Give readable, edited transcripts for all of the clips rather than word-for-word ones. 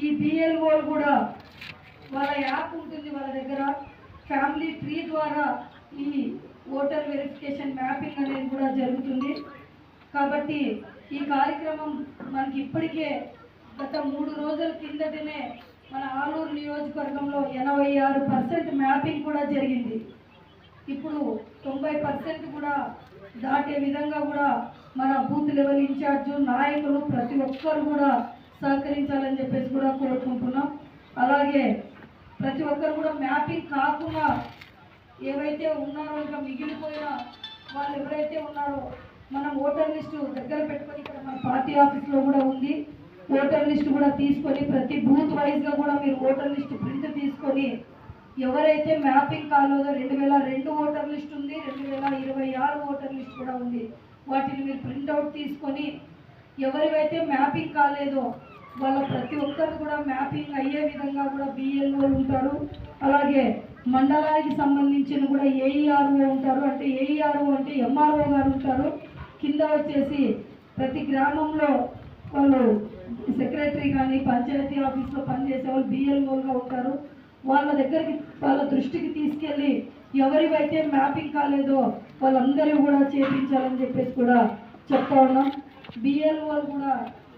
ఈ బిఎల్ఓలు కూడా వాళ్ళ యాప్ ఉంటుంది వాళ్ళ దగ్గర, ఫ్యామిలీ ట్రీ ద్వారా ఈ ఓటర్ వెరిఫికేషన్ మ్యాపింగ్ అనేది కూడా జరుగుతుంది. కాబట్టి ఈ కార్యక్రమం మనకి ఇప్పటికే గత 3 రోజుల కిందటనే మన ఆలూరు నియోజకవర్గంలో 86% మ్యాపింగ్ కూడా జరిగింది. ఇప్పుడు 90% కూడా దాటే విధంగా కూడా మన బూత్ లెవెల్ ఇన్ఛార్జ్ నాయకులు ప్రతి ఒక్కరు కూడా సహకరించాలని చెప్పేసి కూడా కోరుకుంటున్నాం. అలాగే ప్రతి ఒక్కరు కూడా మ్యాపింగ్ కాకుండా ఏవైతే ఉన్నారో ఇంకా మిగిలిపోయిన వాళ్ళు ఎవరైతే ఉన్నారో మనం ఓటర్ లిస్టు దగ్గర పెట్టుకొని ఇక్కడ మన పార్టీ ఆఫీస్లో కూడా ఉంది. ఓటర్ లిస్టు కూడా తీసుకొని ప్రతి బూత్ వైజ్గా కూడా మీరు ఓటర్ లిస్టు ప్రింట్ తీసుకొని ఎవరైతే మ్యాపింగ్ కాలేదో 2002 ఓటర్ లిస్ట్ ఉంది, 2026 ఓటర్ లిస్ట్ కూడా ఉంది. వాటిని మీరు ప్రింట్అవుట్ తీసుకొని ఎవరివైతే మ్యాపింగ్ కాలేదో వాళ్ళ ప్రతి ఒక్కరు కూడా మ్యాపింగ్ అయ్యే విధంగా కూడా బిఎల్ఓలు ఉంటారు. అలాగే మండలానికి సంబంధించిన కూడా ఏఈఆర్ఓ ఉంటారు. అంటే ఏఈఆర్ఓ అంటే ఎంఆర్ఓ గారు ఉంటారు. కింద వచ్చేసి ప్రతి గ్రామంలో వాళ్ళు సెక్రటరీ కానీ పంచాయతీ ఆఫీస్లో పనిచేసే వాళ్ళు బిఎల్ఓలుగా ఉంటారు. వాళ్ళ దగ్గరికి వాళ్ళ దృష్టికి తీసుకెళ్ళి ఎవరివైతే మ్యాపింగ్ కాలేదో వాళ్ళందరూ కూడా చేయించాలని చెప్పేసి కూడా చెప్తా ఉన్నాం. బిఎల్ఓలు కూడా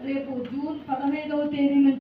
రేపు జూన్ 15వ తేదీ నుంచి